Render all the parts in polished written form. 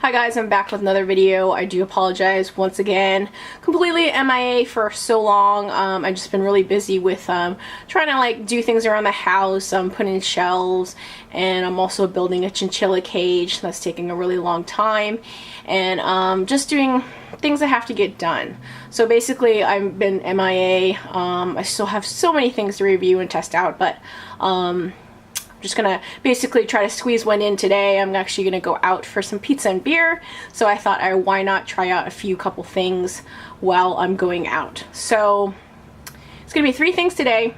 Hi guys, I'm back with another video. I do apologize once again. Completely MIA for so long. I've just been really busy with trying to do things around the house. I'm putting shelves, and I'm also building a chinchilla cage. That's taking a really long time, and just doing things that have to get done. So basically I've been MIA. I still have so many things to review and test out, but just gonna basically try to squeeze one in today. I'm actually gonna go out for some pizza and beer, so I thought why not try out a couple things while I'm going out. So it's gonna be 3 things today.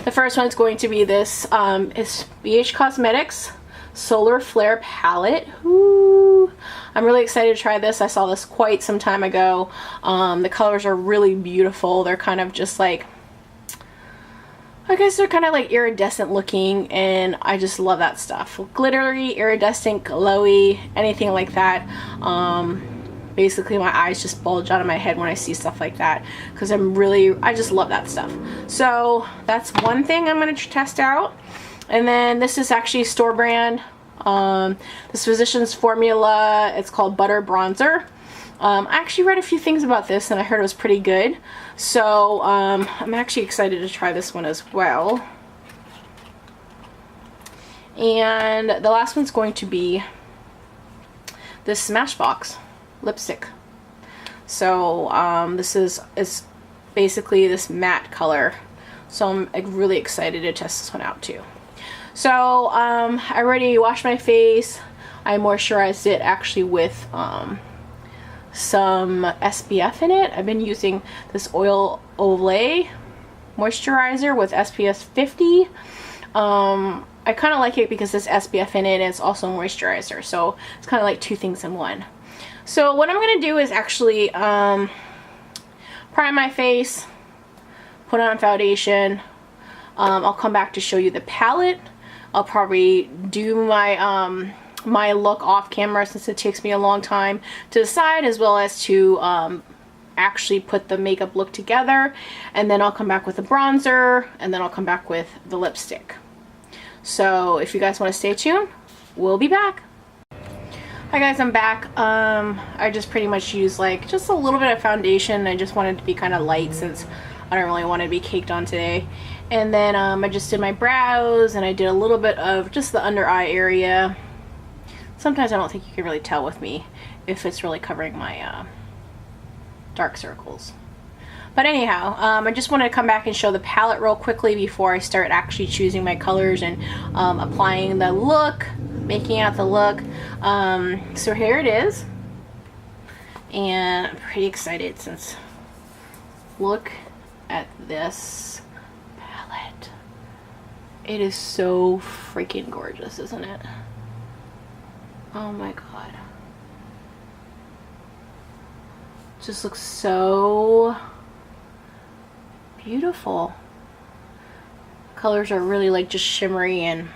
The first one is going to be this is BH Cosmetics Solar Flare palette. Ooh, I'm really excited to try this. I saw this quite some time ago. The colors are really beautiful. They're kind of just I guess they're kind of like iridescent looking, and I just love that stuff. Glittery, iridescent, glowy, anything like that. Basically my eyes just bulge out of my head when I see stuff like that, because I just love that stuff. So that's one thing I'm going to test out. And then this is actually store brand. This Physicians Formula. It's called Butter Bronzer. I actually read a few things about this, and I heard it was pretty good. So I'm actually excited to try this one as well. And the last one's going to be this Smashbox lipstick. So this is basically this matte color. So I'm really excited to test this one out too. So I already washed my face. I moisturized it actually with some SPF in it. I've been using this Oil Olay moisturizer with SPF 50. I kind of like it because there's SPF in it and it's also moisturizer, so it's kind of like 2 things in one. So what I'm going to do is actually prime my face, put on foundation. I'll come back to show you the palette. I'll probably do my my look off camera, since it takes me a long time to decide, as well as to actually put the makeup look together. And then I'll come back with the bronzer, and then I'll come back with the lipstick. So if you guys want to stay tuned, we'll be back. Hi guys, I'm back. I just pretty much used just a little bit of foundation. I just wanted to be kind of light, since I don't really want to be caked on today. And then I just did my brows, and I did a little bit of just the under eye area. Sometimes I don't think you can really tell with me if it's really covering my dark circles. But anyhow, I just wanted to come back and show the palette real quickly before I start actually choosing my colors and applying the look, making out the look. So here it is. And I'm pretty excited, since look at this palette. It is so freaking gorgeous, isn't it? Oh my god. Just looks so beautiful. Colors are really just shimmery and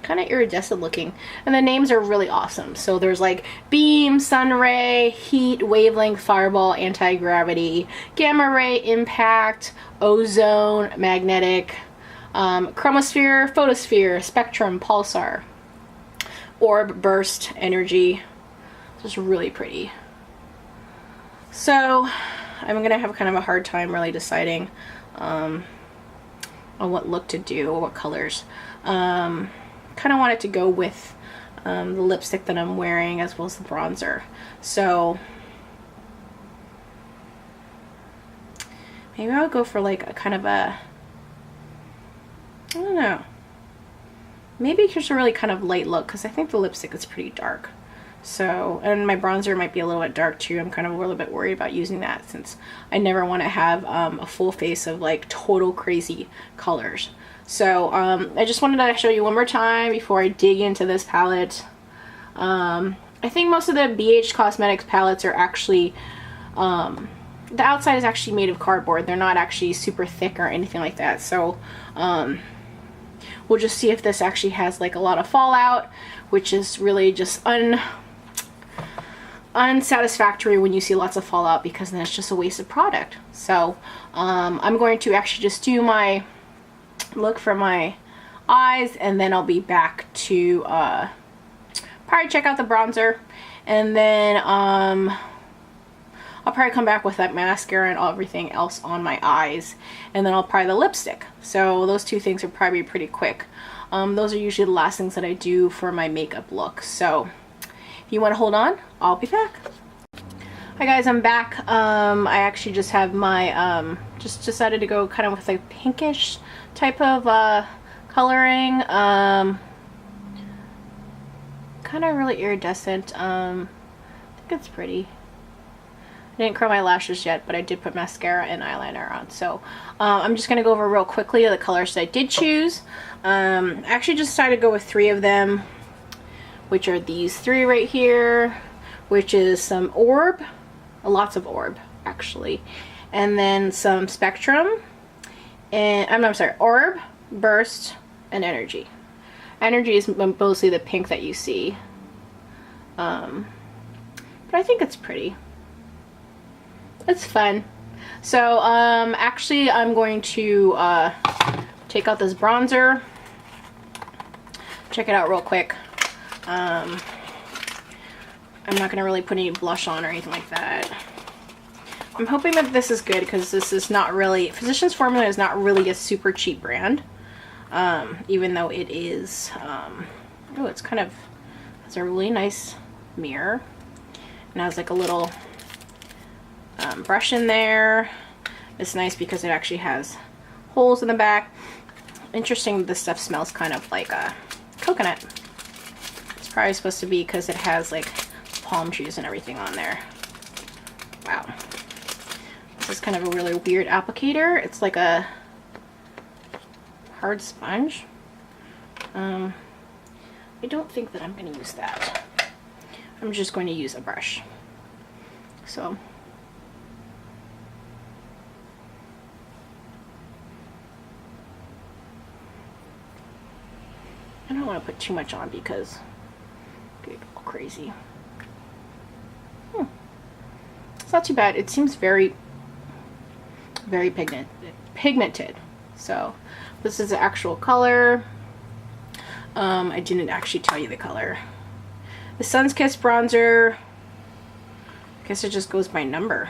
kind of iridescent looking. And the names are really awesome. So there's beam, sun ray, heat, wavelength, fireball, anti-gravity, gamma ray, impact, ozone, magnetic, chromosphere, photosphere, spectrum, pulsar, orb, burst, energy. Just really pretty. So I'm gonna have kind of a hard time really deciding on what look to do, or what colors. Kind of want it to go with the lipstick that I'm wearing, as well as the bronzer. So maybe I'll go for a kind of a, I don't know, maybe just a really kind of light look, because I think the lipstick is pretty dark. So, and my bronzer might be a little bit dark too. I'm kind of a little bit worried about using that, since I never want to have a full face of total crazy colors. So I just wanted to show you one more time before I dig into this palette. I think most of the BH Cosmetics palettes are actually, the outside is actually made of cardboard. They're not actually super thick or anything like that. So we'll just see if this actually has a lot of fallout, which is really just unsatisfactory when you see lots of fallout, because then it's just a waste of product. So I'm going to actually just do my look for my eyes, and then I'll be back to probably check out the bronzer, and then I'll probably come back with that mascara and everything else on my eyes, and then I'll apply the lipstick. So those two things are probably pretty quick. Those are usually the last things that I do for my makeup look. So if you want to hold on, I'll be back. Hi guys, I'm back. I actually just have my, just decided to go kind of with like pinkish type of coloring. Kind of really iridescent. I think it's pretty. I didn't curl my lashes yet, but I did put mascara and eyeliner on. So I'm just going to go over real quickly the colors that I did choose. I actually just decided to go with 3 of them, which are these 3 right here, which is some Orb, lots of Orb actually, and then some Spectrum, and I'm sorry, Orb, Burst, and Energy. Energy is mostly the pink that you see, but I think it's pretty. It's fun. So actually I'm going to take out this bronzer, check it out real quick. I'm not gonna really put any blush on or anything like that. I'm hoping that this is good because this is not really, Physicians Formula is not really a super cheap brand, even though it is. Oh, it's kind of, has a really nice mirror and has like a little brush in there. It's nice because it actually has holes in the back. Interesting, this stuff smells kind of like a coconut. It's probably supposed to be because it has like palm trees and everything on there. Wow. This is kind of a really weird applicator. It's like a hard sponge. I don't think that I'm going to use that. I'm just going to use a brush. So I don't want to put too much on because it'll get all crazy. It's not too bad. It seems very pigmented. So this is the actual color. I didn't actually tell you the color. The Sunkissed bronzer, I guess it just goes by number.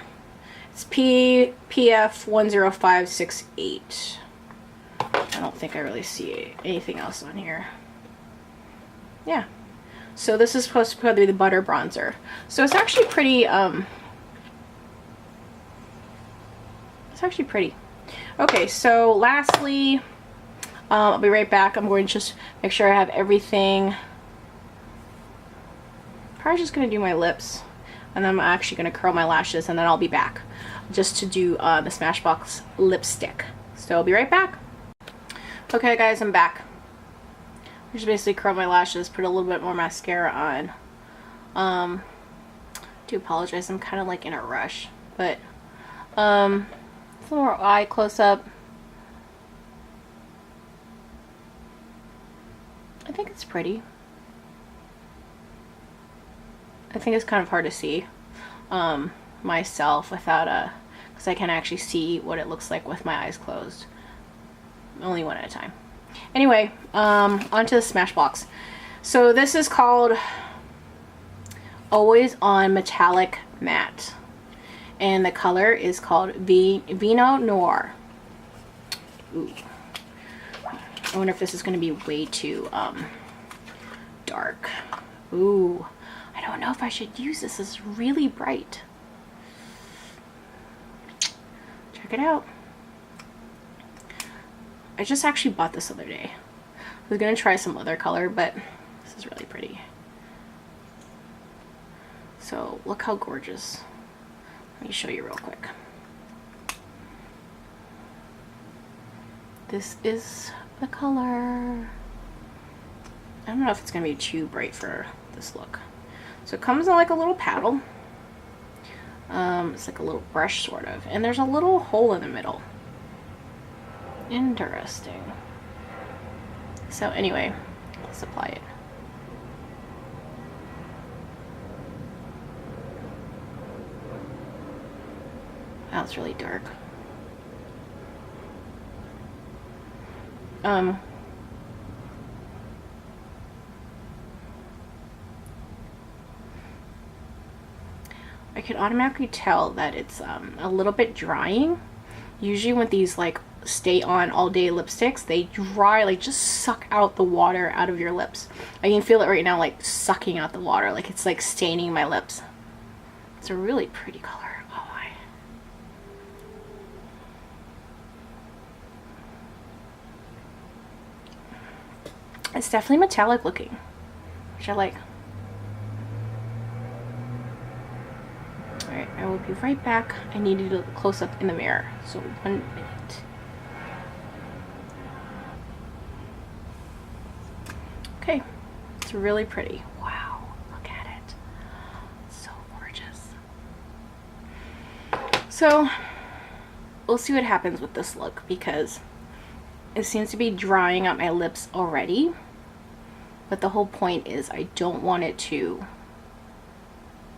It's PF 10568. I don't think I really see anything else on here. Yeah. So this is supposed to probably be the butter bronzer. So it's actually pretty, it's actually pretty. Okay, so lastly, I'll be right back. I'm going to just make sure I have everything. Probably just going to do my lips, and then I'm actually going to curl my lashes, and then I'll be back just to do the Smashbox lipstick. So I'll be right back. Okay guys, I'm back. I just basically curl my lashes, put a little bit more mascara on. Do apologize, I'm kind of like in a rush, but a little more eye close up. I think it's pretty. I think it's kind of hard to see myself without because I can actually see what it looks like with my eyes closed. Only one at a time. Anyway, onto the Smashbox. So this is called Always On Metallic Matte, and the color is called Vino Noir. Ooh. I wonder if this is going to be way too dark. Ooh, I don't know if I should use this. This is really bright. Check it out. I just actually bought this the other day. I was going to try some other color, but this is really pretty. So look how gorgeous. Let me show you real quick. This is the color. I don't know if it's going to be too bright for this look. So it comes in like a little paddle. It's like a little brush sort of. And there's a little hole in the middle. Interesting. So anyway, let's apply it. Wow, it's really dark. I can automatically tell that it's a little bit drying. Usually when these like stay on all day lipsticks, they dry, like just suck out the water out of your lips. I can feel it right now, like sucking out the water, like it's like staining my lips. It's a really pretty color. Oh my. It's definitely metallic looking, which I like. Alright, I will be right back. I need to do a close up in the mirror. So 1 minute. Okay, it's really pretty. Wow, look at it. It's so gorgeous. So, we'll see what happens with this look because it seems to be drying out my lips already. But the whole point is I don't want it to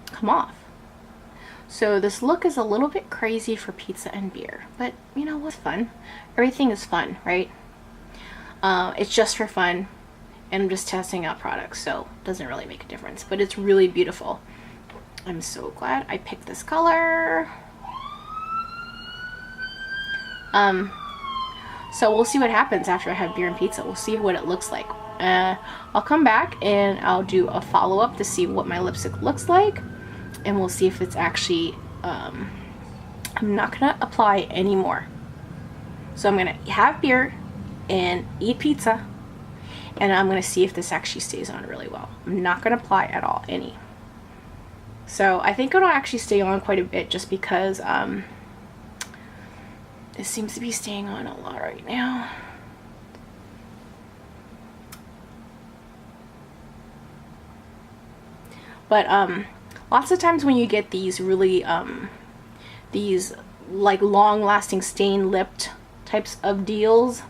come off. So this look is a little bit crazy for pizza and beer, but you know what's fun? Everything is fun, right? It's just for fun, and I'm just testing out products, so it doesn't really make a difference, but it's really beautiful. I'm so glad I picked this color. So we'll see what happens after I have beer and pizza. We'll see what it looks like. I'll come back and I'll do a follow-up to see what my lipstick looks like. And we'll see if it's actually, I'm not gonna apply anymore. So I'm gonna have beer and eat pizza, and I'm gonna see if this actually stays on really well. I'm not gonna apply at all, any. So I think it'll actually stay on quite a bit just because it seems to be staying on a lot right now. But lots of times when you get these really, these like long-lasting stain-lipped types of deals,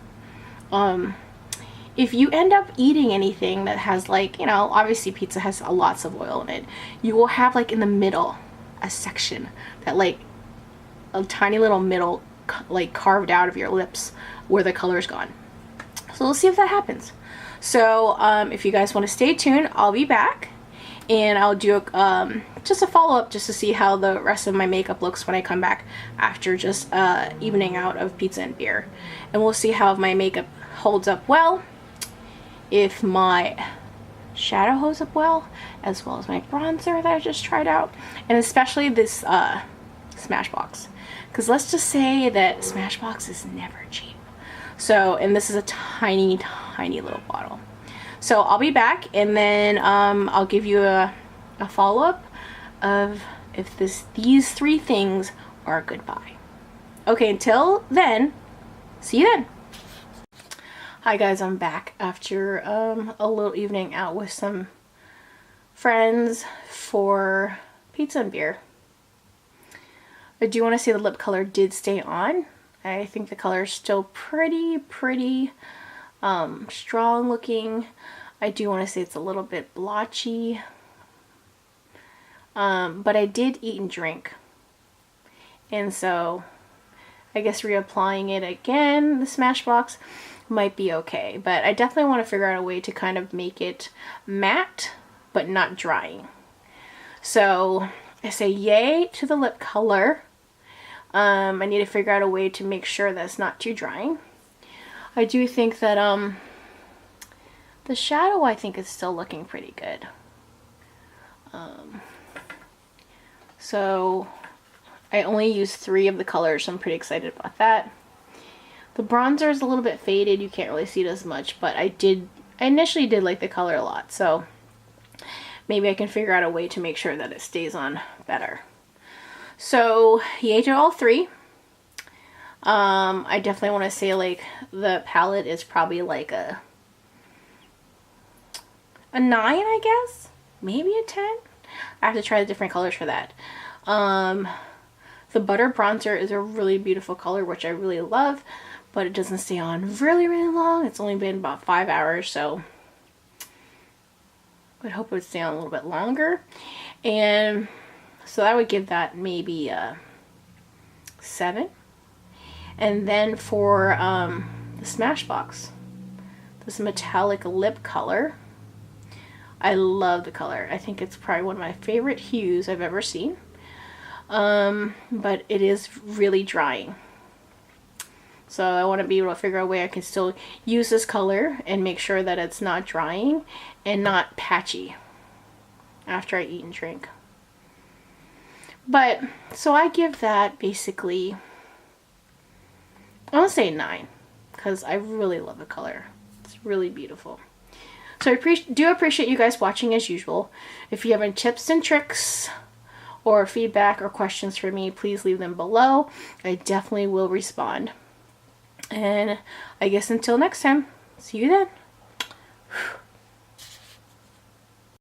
if you end up eating anything that has like, you know, obviously pizza has lots of oil in it, you will have like in the middle a section that like a tiny little middle like carved out of your lips where the color's gone. So we'll see if that happens. So if you guys want to stay tuned, I'll be back. And I'll do just a follow-up just to see how the rest of my makeup looks when I come back after just evening out of pizza and beer. And we'll see how my makeup holds up well, if my shadow holds up well as my bronzer that I just tried out, and especially this Smashbox. Because let's just say that Smashbox is never cheap. So, and this is a tiny, tiny little bottle. So I'll be back, and then I'll give you a follow-up of if these three things are a good buy. Okay, until then, see you then. Hi guys, I'm back after a little evening out with some friends for pizza and beer. I do want to say the lip color did stay on. I think the color is still pretty strong looking. I do want to say it's a little bit blotchy, but I did eat and drink, and so I guess reapplying it again, the Smashbox, might be okay. But I definitely want to figure out a way to kind of make it matte but not drying. So I say yay to the lip color. I need to figure out a way to make sure that it's not too drying. I do think that the shadow, I think, is still looking pretty good. So I only used 3 of the colors, so I'm pretty excited about that. The bronzer is a little bit faded, you can't really see it as much, but I initially did like the color a lot, so maybe I can figure out a way to make sure that it stays on better. So yay to all 3. I definitely want to say like the palette is probably like a 9, I guess, maybe a 10. I have to try the different colors for that. The butter bronzer is a really beautiful color, which I really love, but it doesn't stay on really long. It's only been about 5 hours, so I would hope it would stay on a little bit longer. And so I would give that maybe a 7. And then for the Smashbox, this metallic lip color, I love the color. I think it's probably one of my favorite hues I've ever seen. but it is really drying. So I want to be able to figure out a way I can still use this color and make sure that it's not drying and not patchy after I eat and drink. But, so I give that basically, I want to say 9, because I really love the color. It's really beautiful. So I do appreciate you guys watching as usual. If you have any tips and tricks or feedback or questions for me, please leave them below. I definitely will respond. And I guess until next time, see you then.